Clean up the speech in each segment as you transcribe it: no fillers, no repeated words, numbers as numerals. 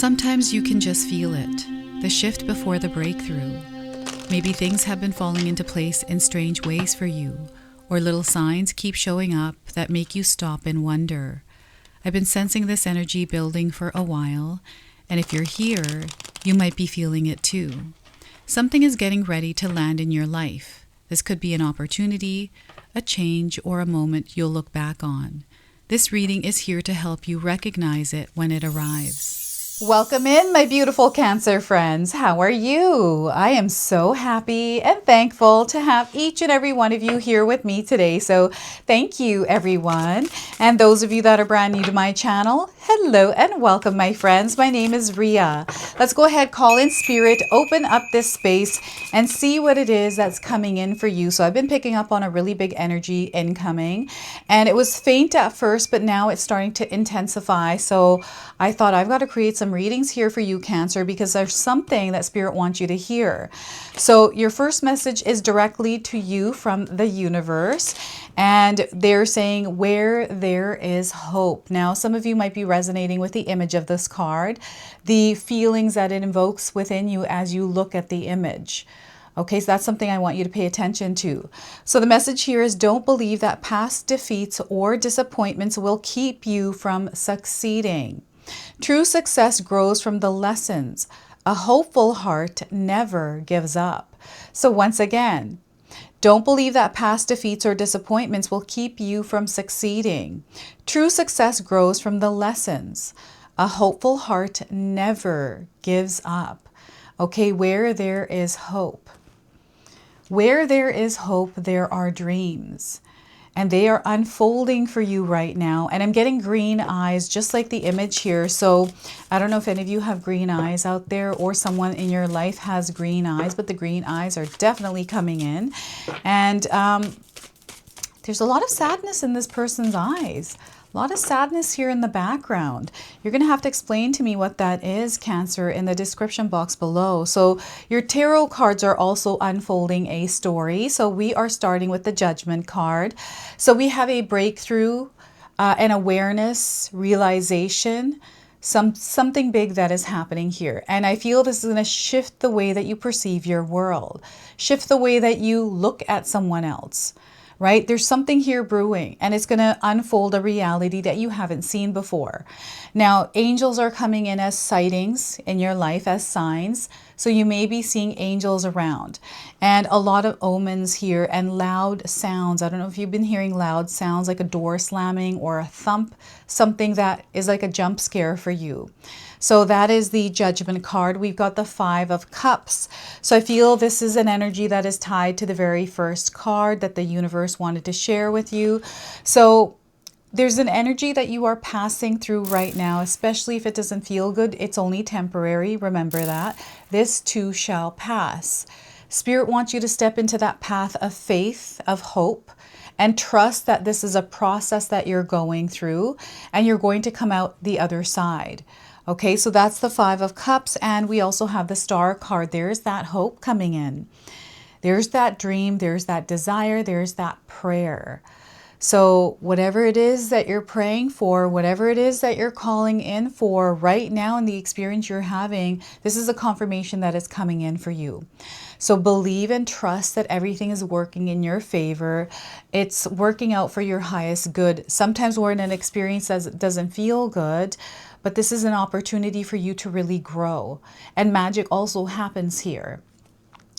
Sometimes you can just feel it, the shift before the breakthrough. Maybe things have been falling into place in strange ways for you, or little signs keep showing up that make you stop and wonder. I've been sensing this energy building for a while, and if you're here, you might be feeling it too. Something is getting ready to land in your life. This could be an opportunity, a change, or a moment you'll look back on. This reading is here to help you recognize it when it arrives. Welcome in, my beautiful Cancer friends. How are you? I am so happy and thankful to have each and every one of you here with me today. So thank you, everyone. And those of you that are brand new to my channel, hello and welcome, my friends. My name is Ria. Let's go ahead, call in spirit, open up this space and see what it is that's coming in for you. So I've been picking up on a really big energy incoming, and it was faint at first, but now it's starting to intensify. So I thought I've got to create some readings here for you, Cancer, because there's something that Spirit wants you to hear. So your first message is directly to you from the universe, and they're saying where there is hope. Now, some of you might be resonating with the image of this card, the feelings that it invokes within you as you look at the image. Okay, so that's something I want you to pay attention to. So the message here is, don't believe that past defeats or disappointments will keep you from succeeding. True success grows from the lessons. A hopeful heart never gives up. So once again, don't believe that past defeats or disappointments will keep you from succeeding. True success grows from the lessons. A hopeful heart never gives up. Okay, where there is hope. Where there is hope, there are dreams. And they are unfolding for you right now. And I'm getting green eyes, just like the image here. So I don't know if any of you have green eyes out there, or someone in your life has green eyes, but the green eyes are definitely coming in. And there's a lot of sadness in this person's eyes. A lot of sadness here in the background. You're going to have to explain to me what that is, Cancer, in the description box below. So your tarot cards are also unfolding a story. So we are starting with the Judgment card. So we have a breakthrough, an awareness, realization, something big that is happening here. And I feel this is going to shift the way that you perceive your world, shift the way that you look at someone else. Right? There's something here brewing, and it's going to unfold a reality that you haven't seen before. Now, angels are coming in as sightings in your life, as signs. So you may be seeing angels around, and a lot of omens here and loud sounds. I don't know if you've been hearing loud sounds like a door slamming or a thump, something that is like a jump scare for you. So that is the Judgment card. We've got the Five of Cups. So I feel this is an energy that is tied to the very first card that the universe wanted to share with you. So there's an energy that you are passing through right now, especially if it doesn't feel good. It's only temporary. Remember that. This too shall pass. Spirit wants you to step into that path of faith, of hope, and trust that this is a process that you're going through, and you're going to come out the other side. Okay, so that's the Five of Cups, and we also have the Star card. There's that hope coming in. There's that dream, there's that desire, there's that prayer. So whatever it is that you're praying for, whatever it is that you're calling in for right now in the experience you're having, this is a confirmation that is coming in for you. So believe and trust that everything is working in your favor. It's working out for your highest good. Sometimes we're in an experience that doesn't feel good, but this is an opportunity for you to really grow. And magic also happens here.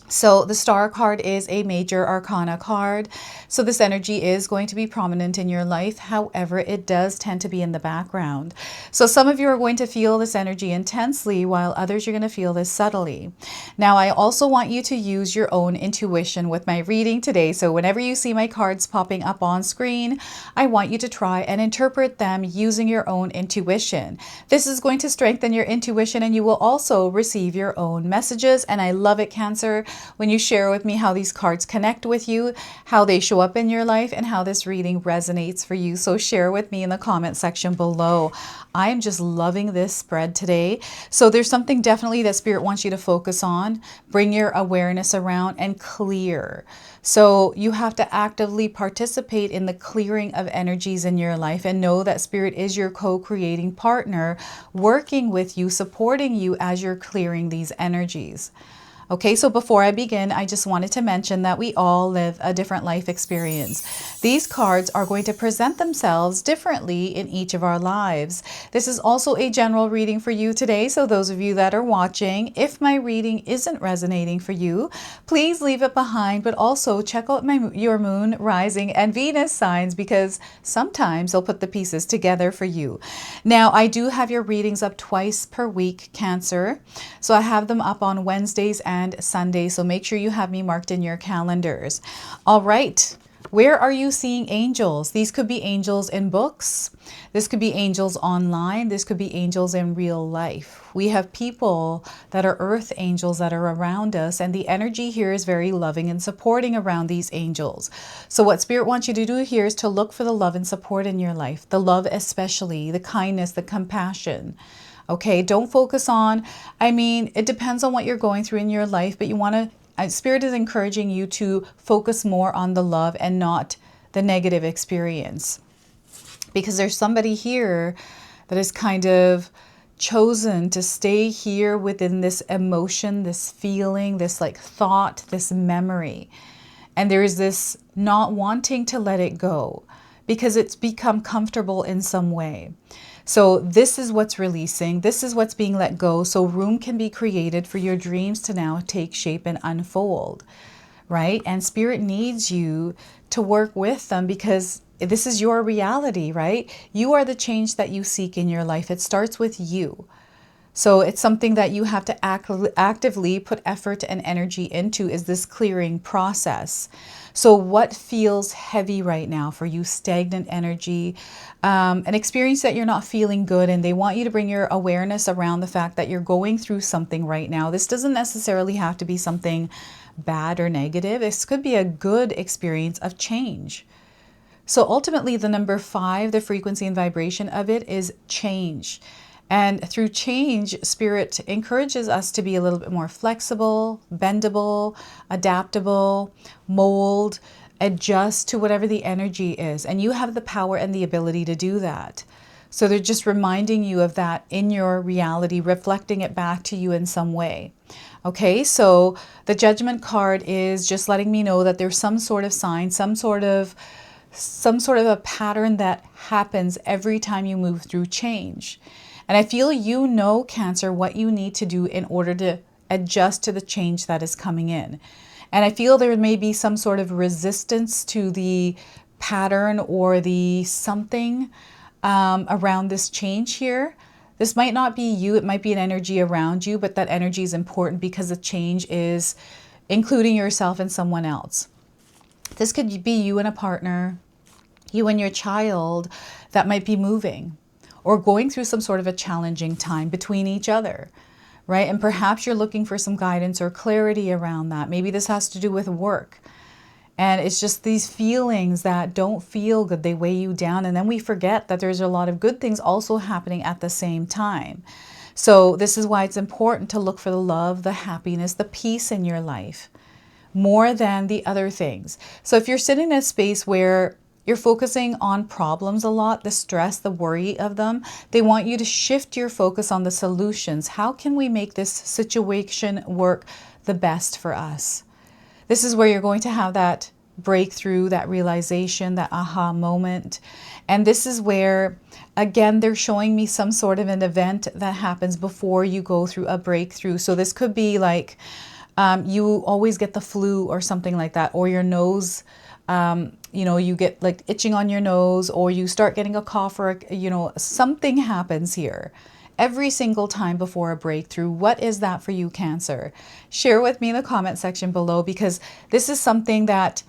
So the Star card is a major arcana card. So this energy is going to be prominent in your life. However, it does tend to be in the background. So some of you are going to feel this energy intensely, while others are going to feel this subtly. Now, I also want you to use your own intuition with my reading today. So whenever you see my cards popping up on screen, I want you to try and interpret them using your own intuition. This is going to strengthen your intuition, and you will also receive your own messages. And I love it, Cancer, when you share with me how these cards connect with you, how they show up in your life, and how this reading resonates for you. So share with me in the comment section below. I'm just loving this spread today. So there's something definitely that Spirit wants you to focus on, bring your awareness around, and clear. So you have to actively participate in the clearing of energies in your life and know that Spirit is your co-creating partner, working with you, supporting you as you're clearing these energies. Okay, so before I begin, I just wanted to mention that we all live a different life experience. These cards are going to present themselves differently in each of our lives. This is also a general reading for you today, so those of you that are watching, if my reading isn't resonating for you, please leave it behind, but also check out your moon, rising, and Venus signs, because sometimes I'll put the pieces together for you. Now, I do have your readings up twice per week, Cancer. So I have them up on Wednesdays and Sundays, so make sure you have me marked in your calendars. All right, where are you seeing angels? These could be angels in books. This could be angels online. This could be angels in real life. We have people that are earth angels that are around us, and the energy here is very loving and supporting around these angels. So what Spirit wants you to do here is to look for the love and support in your life, the love especially, the kindness, the compassion. Okay, don't focus on, it depends on what you're going through in your life, but you want to, Spirit is encouraging you to focus more on the love and not the negative experience. Because there's somebody here that is kind of chosen to stay here within this emotion, this feeling, this like thought, this memory. And there is this not wanting to let it go because it's become comfortable in some way. So this is what's releasing. This is what's being let go. So room can be created for your dreams to now take shape and unfold, right? And Spirit needs you to work with them because this is your reality, right? You are the change that you seek in your life. It starts with you. So it's something that you have to actively put effort and energy into, is this clearing process. So what feels heavy right now for you? Stagnant energy, an experience that you're not feeling good, and they want you to bring your awareness around the fact that you're going through something right now. This doesn't necessarily have to be something bad or negative. This could be a good experience of change. So ultimately, the number 5, the frequency and vibration of it is change. And through change, Spirit encourages us to be a little bit more flexible, bendable, adaptable, mold, adjust to whatever the energy is. And you have the power and the ability to do that. So they're just reminding you of that in your reality, reflecting it back to you in some way. Okay, so the Judgment card is just letting me know that there's some sort of sign, some sort of a pattern that happens every time you move through change. And I feel you know, Cancer, what you need to do in order to adjust to the change that is coming in. And I feel there may be some sort of resistance to the pattern or the something around this change here. This might not be you, it might be an energy around you, but that energy is important because the change is including yourself and someone else. This could be you and a partner, you and your child that might be moving, or going through some sort of a challenging time between each other, right? And perhaps you're looking for some guidance or clarity around that. Maybe this has to do with work. And it's just these feelings that don't feel good, they weigh you down. And then we forget that there's a lot of good things also happening at the same time. So this is why it's important to look for the love, the happiness, the peace in your life, more than the other things. So if you're sitting in a space where you're focusing on problems a lot, the stress, the worry of them, they want you to shift your focus on the solutions. How can we make this situation work the best for us? This is where you're going to have that breakthrough, that realization, that aha moment. And this is where, again, they're showing me some sort of an event that happens before you go through a breakthrough. So this could be like you always get the flu or something like that, or your nose, you get like itching on your nose, or you start getting a cough, or, something happens here every single time before a breakthrough. What is that for you, Cancer? Share with me in the comment section below, because this is something that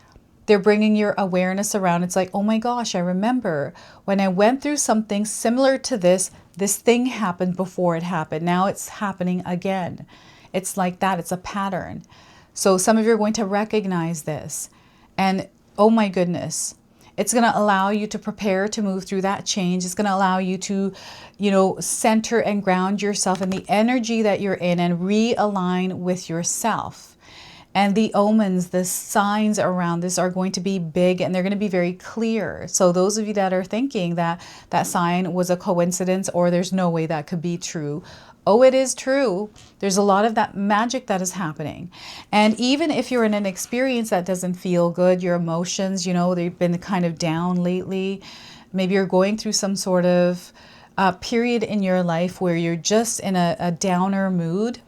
they're bringing your awareness around. It's like, oh my gosh, I remember when I went through something similar to this thing happened before it happened. Now it's happening again. It's like that. It's a pattern. So some of you are going to recognize this. And oh my goodness, it's going to allow you to prepare to move through that change. It's going to allow you to, center and ground yourself in the energy that you're in and realign with yourself. And the omens, the signs around this are going to be big, and they're going to be very clear. So those of you that are thinking that that sign was a coincidence or there's no way that could be true, oh, it is true. There's a lot of that magic that is happening. And even if you're in an experience that doesn't feel good, your emotions, they've been kind of down lately. Maybe you're going through some sort of period in your life where you're just in a downer mood.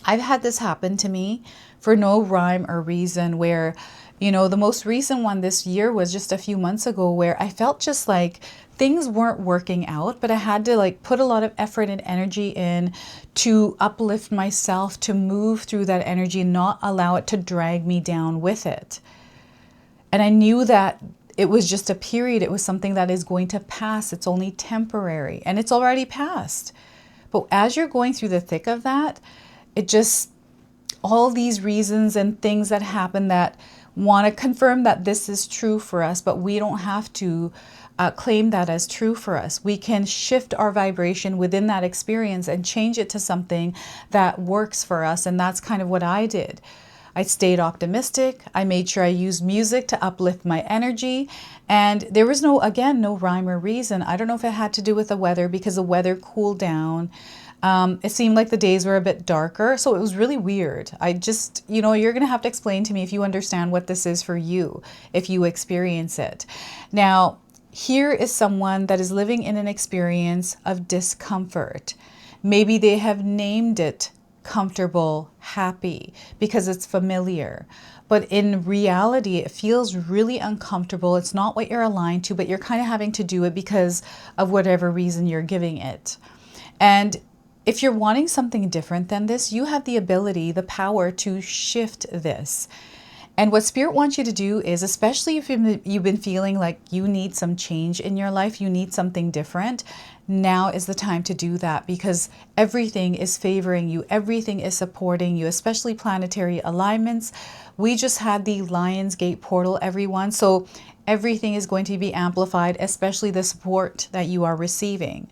I've had this happen to me for no rhyme or reason, where, the most recent one this year was just a few months ago, where I felt just like things weren't working out, but I had to put a lot of effort and energy in to uplift myself, to move through that energy, not allow it to drag me down with it. And I knew that it was just a period. It was something that is going to pass. It's only temporary, and it's already passed. But as you're going through the thick of that, all these reasons and things that happen that want to confirm that this is true for us, but we don't have to claim that as true for us. We can shift our vibration within that experience and change it to something that works for us. And that's kind of what I did. I stayed optimistic. I made sure I used music to uplift my energy. And there was no rhyme or reason. I don't know if it had to do with the weather, because the weather cooled down. It seemed like the days were a bit darker. So it was really weird. I just, you're going to have to explain to me if you understand what this is for you, if you experience it. Now, here is someone that is living in an experience of discomfort. Maybe they have named it comfortable, happy, because it's familiar. But in reality, it feels really uncomfortable. It's not what you're aligned to, but you're kind of having to do it because of whatever reason you're giving it. And if you're wanting something different than this, you have the ability, the power to shift this. And what Spirit wants you to do is, especially if you've been feeling like you need some change in your life, you need something different, now is the time to do that, because everything is favoring you. Everything is supporting you, especially planetary alignments. We just had the Lion's Gate portal, everyone. So everything is going to be amplified, especially the support that you are receiving.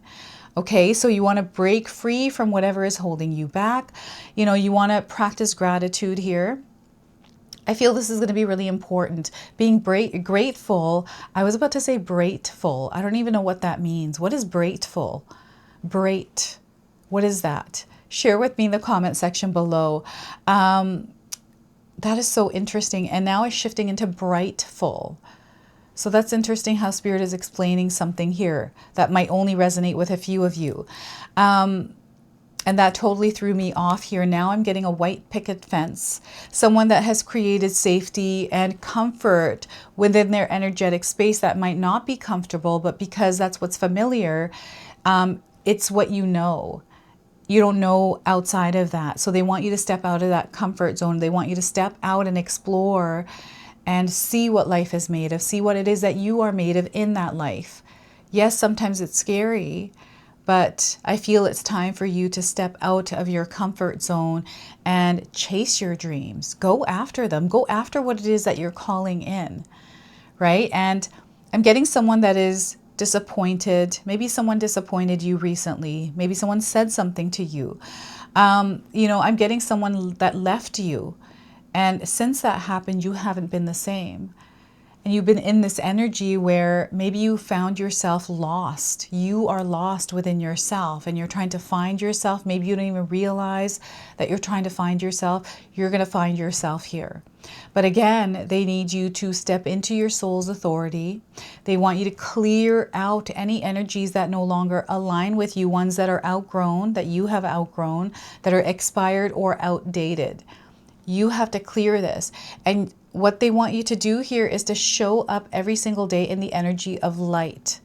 Okay, so you want to break free from whatever is holding you back. You want to practice gratitude here. I feel this is going to be really important. Being grateful. I was about to say grateful. I don't even know what that means. What is grateful? Great. What is that? Share with me in the comment section below. That is so interesting. And now it's shifting into brightful. So that's interesting how Spirit is explaining something here that might only resonate with a few of you. And that totally threw me off here. Now I'm getting a white picket fence, someone that has created safety and comfort within their energetic space that might not be comfortable, but because that's what's familiar, it's what you know. You don't know outside of that. So they want you to step out of that comfort zone. They want you to step out and explore and see what life is made of, see what it is that you are made of in that life. Yes, sometimes it's scary, but I feel it's time for you to step out of your comfort zone and chase your dreams. Go after them. Go after what it is that you're calling in, right? And I'm getting someone that is disappointed. Maybe someone disappointed you recently. Maybe someone said something to you. I'm getting someone that left you. And since that happened, you haven't been the same. And you've been in this energy where maybe you found yourself lost. You are lost within yourself and you're trying to find yourself. Maybe you don't even realize that you're trying to find yourself. You're going to find yourself here. But again, they need you to step into your soul's authority. They want you to clear out any energies that no longer align with you, ones that are outgrown, that you have outgrown, that are expired or outdated. You have to clear this. And what they want you to do here is to show up every single day in the energy of light.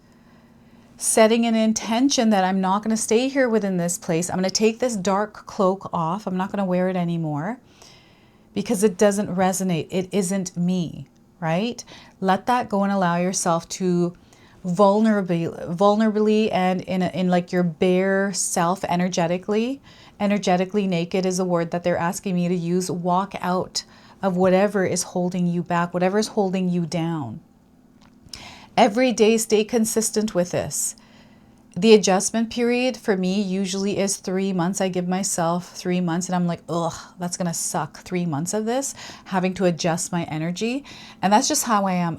Setting an intention that I'm not going to stay here within this place. I'm going to take this dark cloak off. I'm not going to wear it anymore because it doesn't resonate. It isn't me, right? Let that go and allow yourself to vulnerably and in like your bare self energetically. Energetically naked is a word that they're asking me to use. Walk out of whatever is holding you back, whatever is holding you down. Every day, stay consistent with this. The adjustment period for me usually is 3 months. I give myself 3 months and I'm like, ugh, that's going to suck. 3 months of this, having to adjust my energy. And that's just how I am.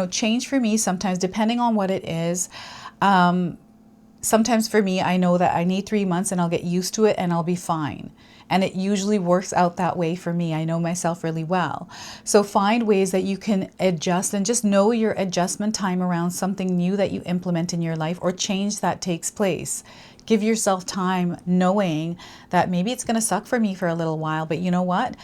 Change for me sometimes, depending on what it is. Sometimes for me, I know that I need 3 months and I'll get used to it and I'll be fine. And it usually works out that way for me. I know myself really well. So find ways that you can adjust and just know your adjustment time around something new that you implement in your life or change that takes place. Give yourself time knowing that maybe it's going to suck for me for a little while, but you know what?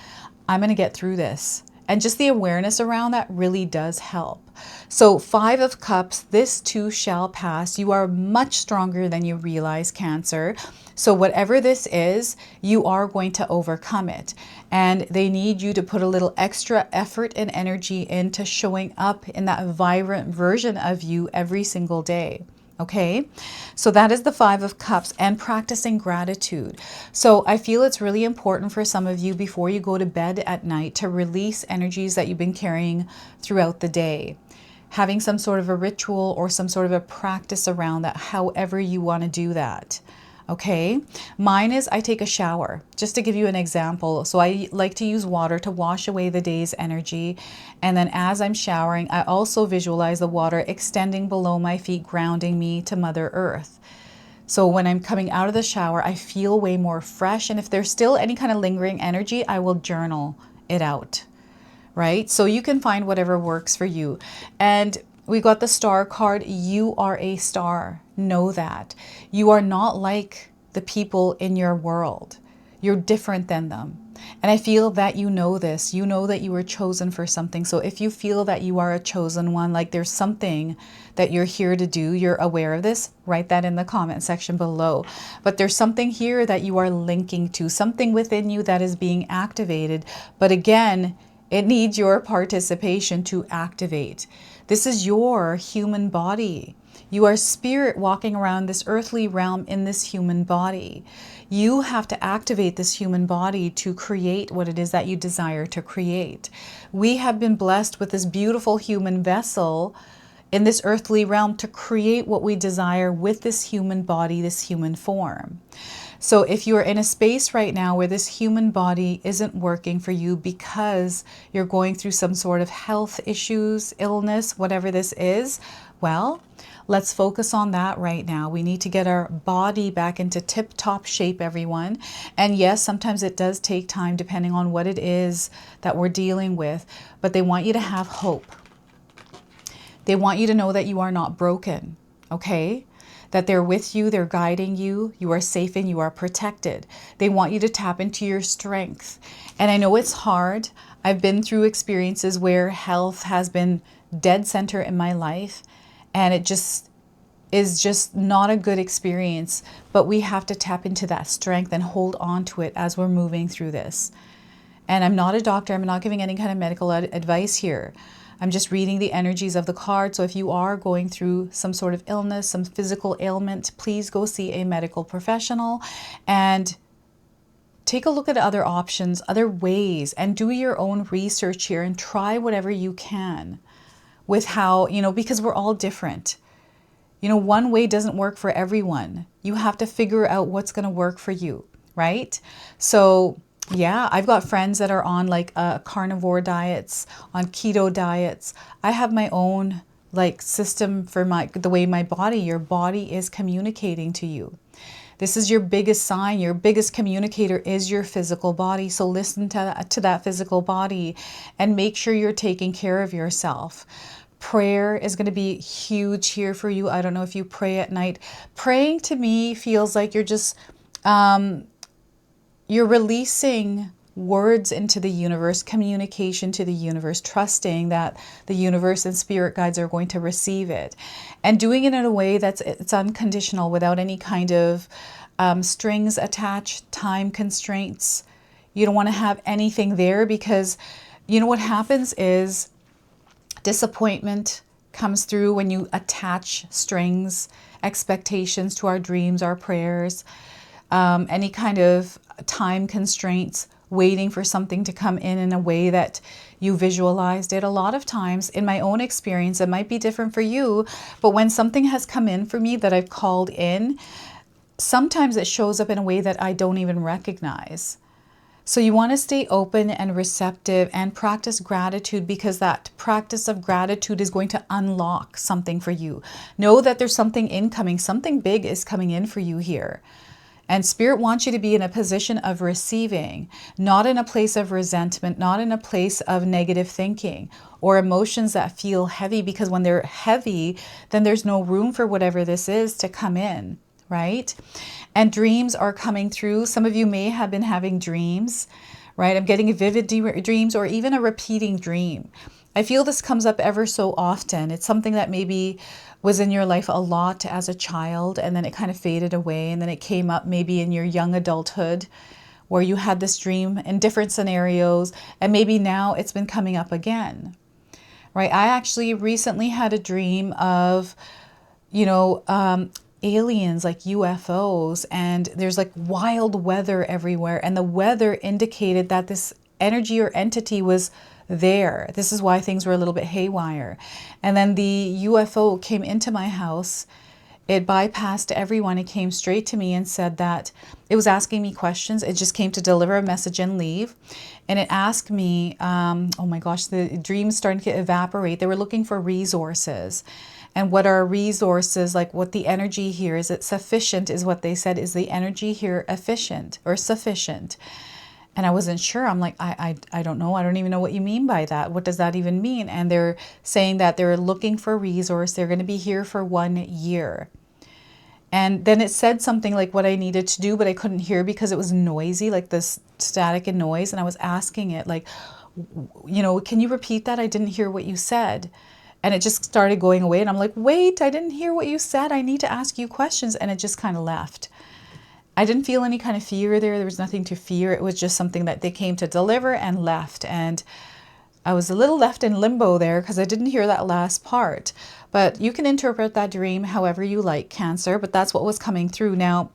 I'm going to get through this. And just the awareness around that really does help. So 5 of Cups, this too shall pass. You are much stronger than you realize, Cancer. So whatever this is, you are going to overcome it. And they need you to put a little extra effort and energy into showing up in that vibrant version of you every single day. Okay, so that is the 5 of Cups, and practicing gratitude. So I feel it's really important for some of you before you go to bed at night to release energies that you've been carrying throughout the day. Having some sort of a ritual or some sort of a practice around that, however you want to do that. Okay, mine is I take a shower, just to give you an example. So I like to use water to wash away the day's energy. And then as I'm showering, I also visualize the water extending below my feet, grounding me to Mother Earth. So when I'm coming out of the shower, I feel way more fresh. And if there's still any kind of lingering energy, I will journal it out, right? So you can find whatever works for you. And we got the Star card. You are a star. Know that. You are not like the people in your world. You're different than them. And I feel that you know this. You know that you were chosen for something. So if you feel that you are a chosen one, like there's something that you're here to do, you're aware of this, write that in the comment section below. But there's something here that you are linking to, something within you that is being activated. But again, it needs your participation to activate. This is your human body. You are spirit walking around this earthly realm in this human body. You have to activate this human body to create what it is that you desire to create. We have been blessed with this beautiful human vessel in this earthly realm to create what we desire with this human body, this human form. So if you're in a space right now where this human body isn't working for you because you're going through some sort of health issues, illness, whatever this is, well, let's focus on that right now. We need to get our body back into tip-top shape, everyone. And yes, sometimes it does take time depending on what it is that we're dealing with, but they want you to have hope. They want you to know that you are not broken, okay? That they're with you, they're guiding you, you are safe and you are protected. They want you to tap into your strength. And I know it's hard. I've been through experiences where health has been dead center in my life, and it just is just not a good experience, but we have to tap into that strength and hold on to it as we're moving through this. And I'm not a doctor, I'm not giving any kind of medical advice here. I'm just reading the energies of the card. So if you are going through some sort of illness, some physical ailment, please go see a medical professional and take a look at other options, other ways, and do your own research here and try whatever you can with how, because we're all different. One way doesn't work for everyone. You have to figure out what's going to work for you, right? So yeah, I've got friends that are on like carnivore diets, on keto diets. I have my own like system for the way your body is communicating to you. This is your biggest sign. Your biggest communicator is your physical body. So listen to that physical body and make sure you're taking care of yourself. Prayer is going to be huge here for you. I don't know if you pray at night. Praying to me feels like you're just you're releasing words into the universe, communication to the universe, trusting that the universe and spirit guides are going to receive it, and doing it in a way it's unconditional, without any kind of strings attached, time constraints. You don't want to have anything there, because what happens is disappointment, comes through when you attach strings, expectations to our dreams, our prayers, any kind of time constraints, waiting for something to come in a way that you visualized it. A lot of times in my own experience, it might be different for you, but when something has come in for me that I've called in, sometimes it shows up in a way that I don't even recognize. So you want to stay open and receptive and practice gratitude, because that practice of gratitude is going to unlock something for you. Know that there's something incoming, something big is coming in for you here. And Spirit wants you to be in a position of receiving, not in a place of resentment, not in a place of negative thinking or emotions that feel heavy, because when they're heavy, then there's no room for whatever this is to come in, right? And dreams are coming through. Some of you may have been having dreams, right? I'm getting vivid dreams or even a repeating dream. I feel this comes up ever so often. It's something that maybe was in your life a lot as a child, and then it kind of faded away, and then it came up maybe in your young adulthood where you had this dream in different scenarios, and maybe now it's been coming up again, right? I actually recently had a dream of, aliens, like UFOs, and there's like wild weather everywhere, and the weather indicated that this energy or entity was there. This is why things were a little bit haywire. And then the UFO came into my house. It bypassed everyone. It came straight to me and said that it was asking me questions. It just came to deliver a message and leave. And it asked me, oh my gosh, the dream's starting to evaporate. They were looking for resources. And what are resources? Like what the energy here, is it sufficient, is what they said. Is the energy here efficient or sufficient? And I wasn't sure. I'm like, I don't know. I don't even know what you mean by that. What does that even mean? And they're saying that they're looking for resource. They're going to be here for 1 year. And then it said something like what I needed to do, but I couldn't hear because it was noisy, like this static and noise. And I was asking it like, can you repeat that? I didn't hear what you said. And it just started going away. And I'm like, wait, I didn't hear what you said. I need to ask you questions. And it just kind of left. I didn't feel any kind of fear there. There was nothing to fear. It was just something that they came to deliver and left. And I was a little left in limbo there because I didn't hear that last part. But you can interpret that dream however you like, Cancer. But that's what was coming through. Now,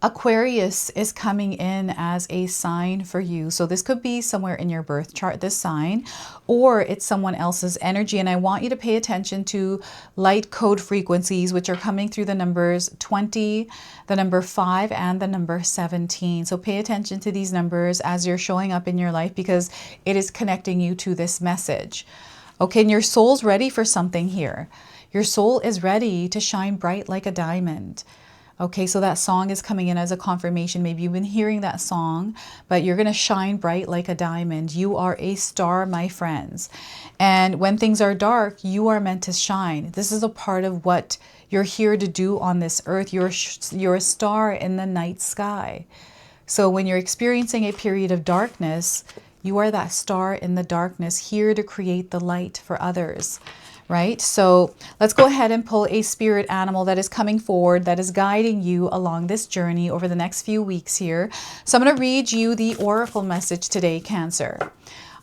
Aquarius is coming in as a sign for you. So this could be somewhere in your birth chart, this sign, or it's someone else's energy. And I want you to pay attention to light code frequencies, which are coming through the numbers 20, the number 5, and the number 17. So pay attention to these numbers as you're showing up in your life, because it is connecting you to this message. Okay, and your soul's ready for something here. Your soul is ready to shine bright like a diamond. Okay, so that song is coming in as a confirmation. Maybe you've been hearing that song, but you're going to shine bright like a diamond. You are a star, my friends. And when things are dark, you are meant to shine. This is a part of what you're here to do on this earth. You're a star in the night sky. So when you're experiencing a period of darkness, you are that star in the darkness, here to create the light for others. Right? So let's go ahead and pull a spirit animal that is coming forward, that is guiding you along this journey over the next few weeks here. So I'm going to read you the oracle message today, Cancer.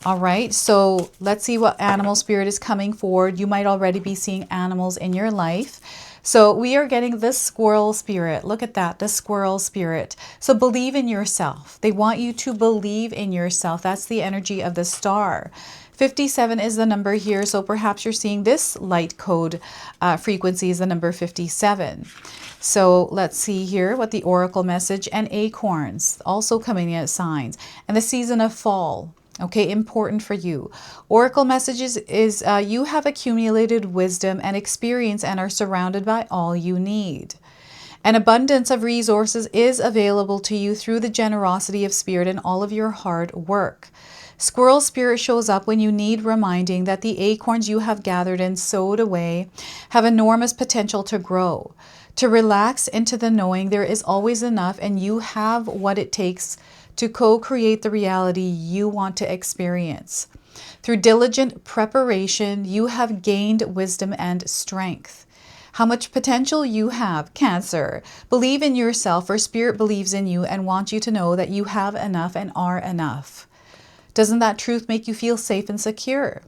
All right, so let's see what animal spirit is coming forward. You might already be seeing animals in your life. So we are getting the squirrel spirit. Look at that, the squirrel spirit. So believe in yourself. They want you to believe in yourself. That's the energy of the star. 57 is the number here, so perhaps you're seeing this light code frequency is the number 57. So let's see here what the oracle message, and acorns also coming in as signs, and the season of fall. Okay, important for you. Oracle messages is you have accumulated wisdom and experience and are surrounded by all you need. An abundance of resources is available to you through the generosity of spirit and all of your hard work. Squirrel spirit shows up when you need reminding that the acorns you have gathered and sowed away have enormous potential to grow. To relax into the knowing there is always enough, and you have what it takes to co-create the reality you want to experience. Through diligent preparation, you have gained wisdom and strength. How much potential you have, Cancer. Believe in yourself, for spirit believes in you and wants you to know that you have enough and are enough. Doesn't that truth make you feel safe and secure?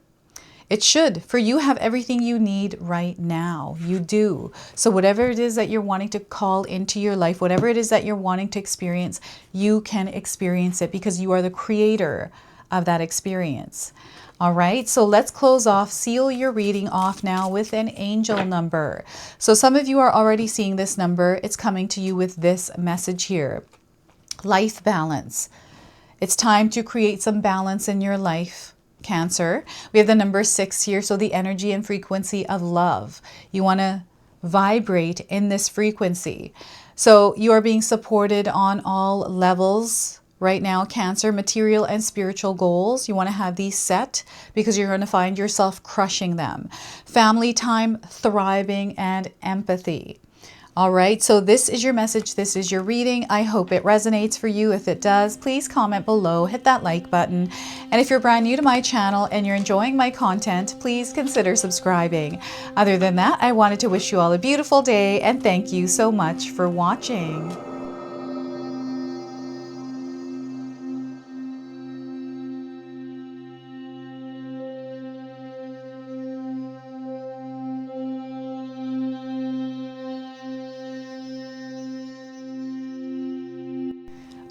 It should, for you have everything you need right now. You do. So whatever it is that you're wanting to call into your life, whatever it is that you're wanting to experience, you can experience it because you are the creator of that experience. All right, so let's close off, seal your reading off now with an angel number. So some of you are already seeing this number. It's coming to you with this message here. Life balance. It's time to create some balance in your life, Cancer. We have the number 6 here, so the energy and frequency of love. You want to vibrate in this frequency. So you are being supported on all levels right now, Cancer. Material and spiritual goals, you want to have these set because you're going to find yourself crushing them. Family time, thriving, and empathy. All right, so this is your message. This is your reading. I hope it resonates for you. If it does, please comment below, hit that like button. And if you're brand new to my channel and you're enjoying my content, please consider subscribing. Other than that, I wanted to wish you all a beautiful day and thank you so much for watching.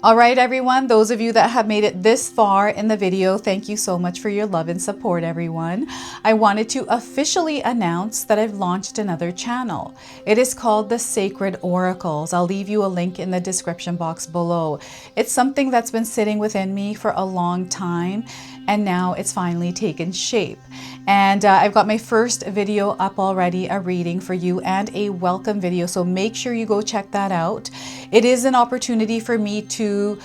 All right, everyone, those of you that have made it this far in the video, thank you so much for your love and support, everyone. I wanted to officially announce that I've launched another channel. It is called The Sacred Oracles. I'll leave you a link in the description box below. It's something that's been sitting within me for a long time, and now it's finally taken shape. And I've got my first video up already, a reading for you and a welcome video. So make sure you go check that out. It is an opportunity for me to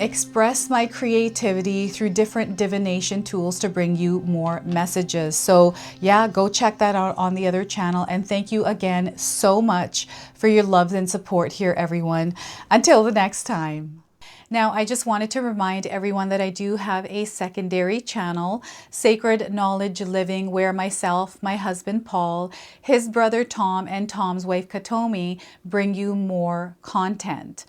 express my creativity through different divination tools to bring you more messages. So yeah, go check that out on the other channel. And thank you again so much for your love and support here, everyone. Until the next time. Now, I just wanted to remind everyone that I do have a secondary channel, Sacred Knowledge Living, where myself, my husband Paul, his brother Tom, and Tom's wife Katomi bring you more content.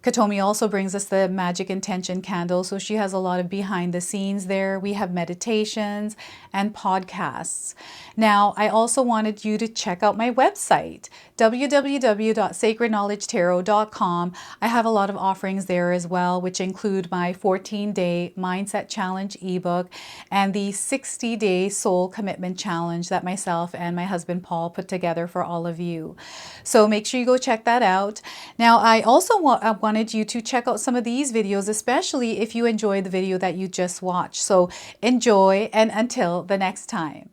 Katomi also brings us the Magic Intention candle, so she has a lot of behind the scenes there. We have meditations and podcasts. Now, I also wanted you to check out my website, www.sacredknowledgetarot.com. I have a lot of offerings there as well, which include my 14-day Mindset Challenge ebook and the 60-day Soul Commitment Challenge that myself and my husband Paul put together for all of you. So make sure you go check that out. Now, I also wanted you to check out some of these videos, especially if you enjoyed the video that you just watched. So enjoy, and until the next time.